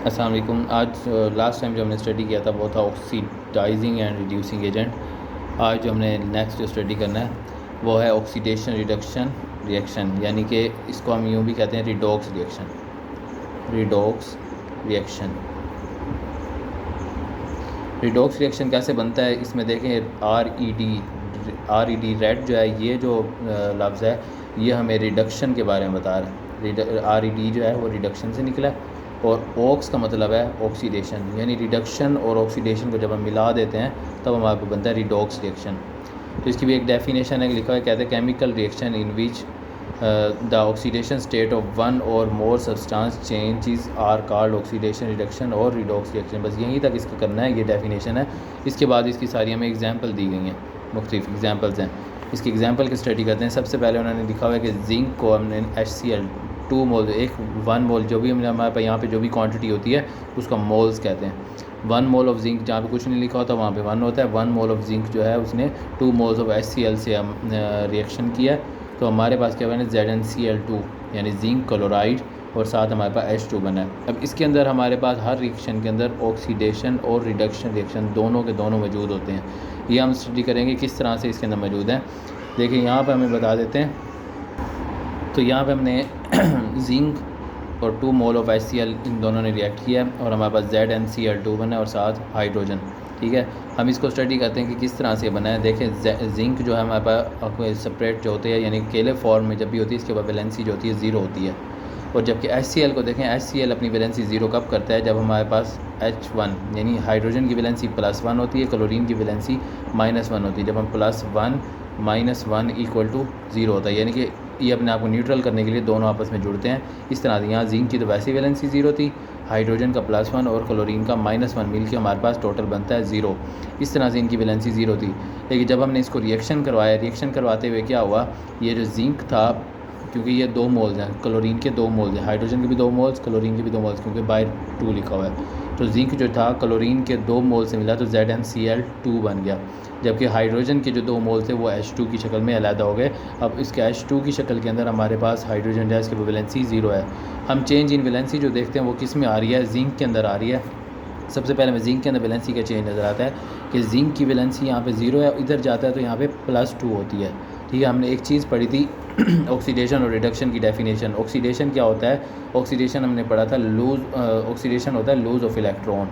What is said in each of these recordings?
अस्सलाम वालेकुम। आज लास्ट टाइम जो हमने स्टडी किया था वो था ऑक्सीडाइजिंग एंड रिड्यूसिंग एजेंट। आज जो हमने नेक्स्ट जो स्टडी करना है वो है ऑक्सीडेशन रिडक्शन रिएक्शन, यानी कि इसको हम यूँ भी कहते हैं redox reaction. Redox reaction redox reaction कैसे बनता है, इसमें देखें आर ई डी रेड जो है, ये जो लफ्ज़ है ये हमें रिडक्शन के बारे में बता रहा है। आर ई डी जो है वो रिडक्शन से निकला है, और ऑक्स का मतलब है ऑक्सीडेशन, यानी रिडक्शन और ऑक्सीडेशन को जब हम मिला देते हैं तब हमारे को बनता है रिडॉक्स रिएक्शन। तो इसकी भी एक डेफिनेशन है, लिखा है, कहते हैं chemical reaction in which the oxidation state of one और more substance changes are called oxidation reduction और रिडॉक्स रिएक्शन। बस यहीं तक इसका करना है, ये डेफिनेशन है। इसके बाद इसकी सारी हमें एग्जांपल दी गई हैं, मुख्तलिफ एग्जांपल्स हैं। इसकी एग्जांपल की स्टडी करते हैं। सबसे पहले उन्होंने लिखा हुआ है कि जिंक को हमने HCl 2 मोल, 1 मोल जो भी हमारे पास यहाँ पे जो भी क्वांटिटी होती है उसका मोल्स कहते हैं। 1 मोल ऑफ जिंक, जहाँ पे कुछ नहीं लिखा होता वहाँ पे 1 होता है। 1 मोल ऑफ जिंक जो है उसने 2 मोल्स ऑफ HCl से हम रिएक्शन किया है, तो हमारे पास क्या बना, ZnCl2 यानी जिंक क्लोराइड, और साथ हमारे पास H2 बना है। अब इसके अंदर हमारे पास हर रिएक्शन के अंदर ऑक्सीडेशन और रिडक्शन रिएक्शन दोनों के दोनों मौजूद होते हैं। ये हम स्टडी करेंगे किस तरह से इसके अंदर मौजूद हैं। देखिए यहाँ पर हमें बता देते हैं। तो यहाँ पे हमने जिंक और 2 मोल ऑफ HCl इन दोनों ने रिएक्ट किया है, और हमारे पास ZnCl2 बना है और साथ हाइड्रोजन। ठीक है, हम इसको स्टडी करते हैं कि किस तरह से बना है। देखें, जिंक जो है हमारे पास सेपरेट जो होते हैं, यानी केले फॉर्म में जब भी होती है इसके बाद वैलेंसी जो होती है 0 होती है। और जबकि HCl को देखें, HCl अपनी वैलेंसी 0 कब करता है, जब हमारे पास H1 यानी हाइड्रोजन की वैलेंसी +1 होती है, क्लोरीन की वैलेंसी -1 होती है। जब हम +1 -1 = 0 होता है, यानी कि ये अपने आप को न्यूट्रल करने के लिए दोनों आपस में जुड़ते हैं। इस तरह से यहाँ जिंक की तो वैसी वैलेंसी 0 थी, हाइड्रोजन का +1 और क्लोरीन का -1 मिल के हमारे पास टोटल बनता है 0। इस तरह से इनकी वैलेंसी 0 थी। लेकिन जब हमने इसको रिएक्शन करवाया, रिएक्शन करवाते हुए क्या हुआ, ये जो जिंक था, क्योंकि ये 2 मोल्स हैं, क्लोरीन के 2 मोल्स हैं, हाइड्रोजन के भी 2 मोल्स, क्लोरीन के भी 2 मोल्स, क्योंकि बाय 2 लिखा हुआ है। तो जिंक जो था क्लोरीन के 2 मोल से मिला तो ZnCl2 बन गया, जबकि हाइड्रोजन के जो 2 मोल थे वो H2 की शक्ल में अलहदा हो गए। अब इसके H2 की शक्ल के अंदर हमारे पास हाइड्रोजन है, इसकी वैलेंसी 0 है। हम चेंज इन वैलेंसी जो देखते हैं वो किस में आ रही है, जिंक के अंदर आ रही है। सबसे पहले हमें जिंक के अंदर वैलेंसी का चेंज नज़र आता है कि जिंक की वैलेंसी यहाँ पे 0 है, इधर जाता है तो यहाँ पे +2 होती है। ठीक है, हमने एक चीज़ पढ़ी थी ऑक्सीडेशन और रिडक्शन की डेफिनेशन। ऑक्सीडेशन क्या होता है, ऑक्सीडेशन हमने पढ़ा था ऑक्सीडेशन होता है लूज़ ऑफ इलेक्ट्रॉन,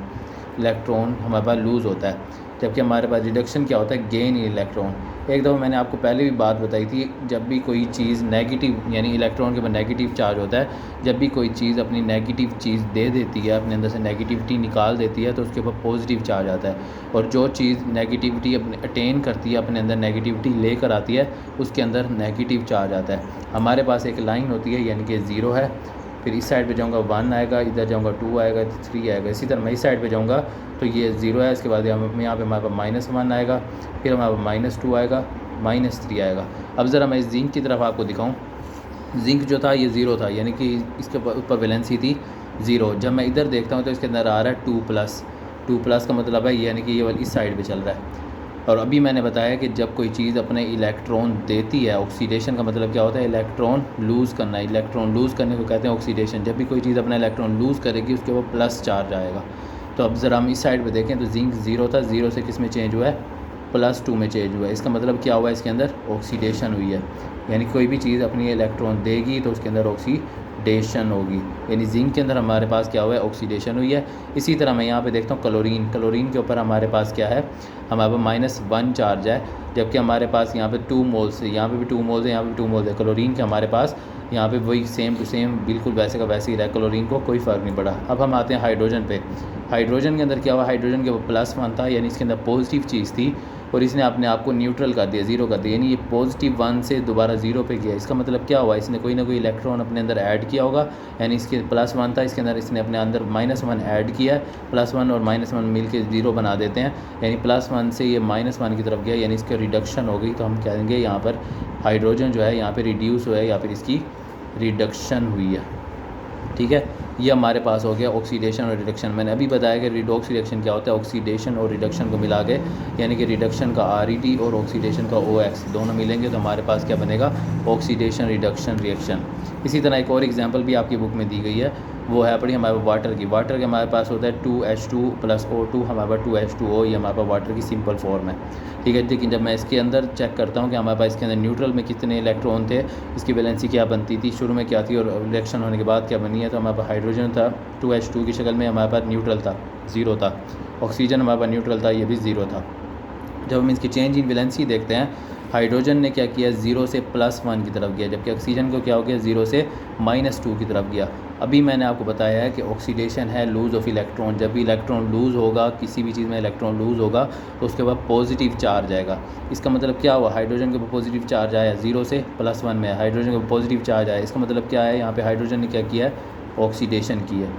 इलेक्ट्रॉन हमारे पास लूज़ होता है। जबकि हमारे पास रिडक्शन क्या होता है, गेन इन इलेक्ट्रॉन। एक दफ़ा मैंने आपको पहले भी बात बताई थी, जब भी कोई चीज़ नेगेटिव यानी इलेक्ट्रॉन के ऊपर नेगेटिव चार्ज होता है, जब भी कोई चीज़ अपनी नेगेटिव चीज़ दे देती है, अपने अंदर से नेगेटिविटी निकाल देती है, तो उसके ऊपर पॉजिटिव चार्ज आता है। और जो चीज़ नेगेटिविटी अपने अटेन करती है, अपने अंदर नेगेटिविटी लेकर आती है, उसके अंदर नेगेटिव चार्ज आता है। हमारे पास एक लाइन होती है, यानी कि 0 है, फिर इस साइड पे जाऊंगा 1 आएगा, इधर जाऊंगा 2 आएगा, 3 आएगा। इसी तरह मैं इस साइड पे जाऊंगा तो ये 0 है, इसके बाद यहाँ पे हमारे पास -1 आएगा, फिर हमारे पास -2 आएगा, -3 आएगा। अब ज़रा मैं इस जिंक की तरफ आपको दिखाऊं। जिंक जो था ये 0 था, यानी कि इसके ऊपर वैलेंसी थी 0। जब मैं इधर देखता हूँ तो इसके अंदर आ रहा है 2+ का मतलब है यानी कि ये वाली इस साइड पर चल रहा है। और अभी मैंने बताया कि जब कोई चीज़ अपने इलेक्ट्रॉन देती है, ऑक्सीडेशन का मतलब क्या होता है, इलेक्ट्रॉन लूज़ करना। इलेक्ट्रॉन लूज़ करने को कहते हैं ऑक्सीडेशन। जब भी कोई चीज़ अपना इलेक्ट्रॉन लूज़ करेगी उसके ऊपर प्लस चार्ज आएगा। तो अब ज़रा हम इस साइड पे देखें तो जिंक 0 था, 0 से किस में चेंज हुआ है, +2 में चेंज हुआ है। इसका मतलब क्या हुआ है, इसके अंदर ऑक्सीडेशन हुई है। यानी कोई भी चीज़ अपनी इलेक्ट्रॉन देगी तो उसके अंदर ऑक्सीडेशन होगी, यानी जिंक के अंदर हमारे पास क्या हुआ है, ऑक्सीडेशन हुई है। इसी तरह मैं यहाँ पे देखता हूँ क्लोरीन, क्लोरीन के ऊपर हमारे पास क्या है, हमारे पास -1 चार्ज है, जबकि हमारे पास यहाँ पे 2 मोल्स है, यहाँ पे भी 2 मोल्स है, यहाँ पे 2 मोल्स है। क्लोरीन के हमारे पास यहाँ पे वही सेम टू सेम बिल्कुल वैसे का वैसे ही रहा, क्लोरीन को कोई फ़र्क नहीं पड़ा। अब हम आते हैं हाइड्रोजन पे। हाइड्रोजन के अंदर क्या हुआ, हाइड्रोजन के ऊपर +1 था, यानी इसके अंदर पॉजिटिव चीज़ थी, और इसने अपने आप को न्यूट्रल कर दिया, 0 कर दिया, यानी ये +1 से दोबारा 0 पे गया। इसका मतलब क्या हुआ, इसने कोई ना कोई इलेक्ट्रॉन अपने अंदर ऐड किया होगा, यानी इसके +1 था, इसके अंदर इसने अपने अंदर -1 ऐड किया है। +1 और -1 मिल के 0 बना देते हैं, यानी +1 से ये -1 की तरफ गया, यानी इसकी रिडक्शन हो गई। तो हम कहेंगे यहाँ पर हाइड्रोजन जो है यहाँ पर रिड्यूस हुआ है या फिर इसकी रिडक्शन हुई है। ठीक है, ये हमारे पास हो गया ऑक्सीडेशन और रिडक्शन। मैंने अभी बताया कि रिडॉक्स रिएक्शन क्या होता है, ऑक्सीडेशन और रिडक्शन को मिला के, यानी कि रिडक्शन का RED और ऑक्सीडेशन का OX दोनों मिलेंगे तो हमारे पास क्या बनेगा, ऑक्सीडेशन रिडक्शन रिएक्शन। इसी तरह एक और एग्जांपल भी आपकी बुक में दी गई है। वो है पड़ी हमारे वाटर की। वाटर के हमारे पास होता है 2H2 + O2, हमारे पास 2H2O, ये हमारे पास वाटर की सिंपल फॉर्म है। ठीक है, लेकिन जब मैं इसके अंदर चेक करता हूँ कि हमारे पास इसके अंदर न्यूट्रल में कितने इलेक्ट्रॉन थे, इसकी वैलेंसी क्या बनती थी, शुरू में क्या थी और रिएक्शन होने के बाद क्या बनी है, तो हमारे पास हाइड्रोजन था 2H2 की शक्ल में, हमारे पास न्यूट्रल था, 0 था। ऑक्सीजन हमारे पास न्यूट्रल था, ये भी 0 था। जब हम इसकी चेंज इन वैलेंसी देखते हैं, हाइड्रोजन ने क्या किया, 0 से +1 की तरफ गया, जबकि ऑक्सीजन को क्या हो गया, 0 से -2 की तरफ गया। अभी मैंने आपको बताया है कि ऑक्सीडेशन है लूज़ ऑफ इलेक्ट्रॉन। जब भी इलेक्ट्रॉन लूज़ होगा, किसी भी चीज़ में इलेक्ट्रॉन लूज़ होगा, तो उसके बाद पॉजिटिव चार्ज आएगा। इसका मतलब क्या हुआ, हाइड्रोजन के ऊपर पॉजिटिव चार्ज आया, 0 से +1 में हाइड्रोजन के ऊपर पॉजिटिव चार्ज आया। इसका मतलब क्या है, यहाँ पे हाइड्रोजन ने क्या किया है, ऑक्सीडेशन की है,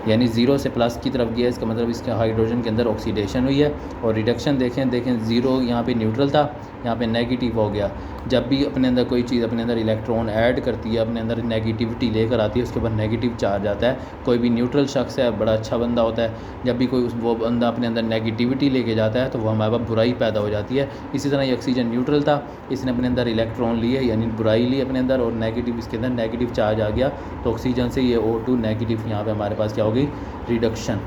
यानी 0 से प्लस की तरफ गया। इसका मतलब इसके हाइड्रोजन के अंदर ऑक्सीडेशन हुई है। और रिडक्शन देखें 0 यहाँ पे न्यूट्रल था, यहाँ पे नेगेटिव हो गया। जब भी अपने अंदर कोई चीज़ अपने अंदर इलेक्ट्रॉन ऐड करती है, अपने अंदर नेगेटिविटी लेकर आती है, उसके बाद नेगेटिव चार्ज आता है। कोई भी न्यूट्रल शख्स है, बड़ा अच्छा बंदा होता है, जब भी कोई वो बंदा अपने अंदर नेगेटिविटी लेके जाता है, तो वो हमारे पास बुराई पैदा हो जाती है। इसी तरह ये ऑक्सीजन न्यूट्रल था, इसने अपने अंदर इलेक्ट्रॉन लिए, यानी बुराई ली अपने अंदर, और नेगेटिव इसके अंदर नेगेटिव चार्ज आ गया, तो ऑक्सीजन से ये O2 नेगेटिव, यहाँ पर हमारे पास क्या होगी, रिडक्शन।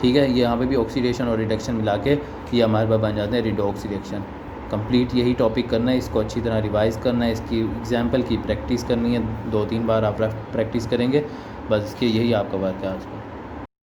ठीक है, ये यहाँ पे भी ऑक्सीडेशन और रिडक्शन मिला के ये हमारे पास बन जाते हैं रिडॉक्स रिएक्शन। कंप्लीट यही टॉपिक करना है, इसको अच्छी तरह रिवाइज़ करना है, इसकी एग्जांपल की प्रैक्टिस करनी है, 2-3 बार आप प्रैक्टिस करेंगे, बस इसके यही आपका वर्क है आज का।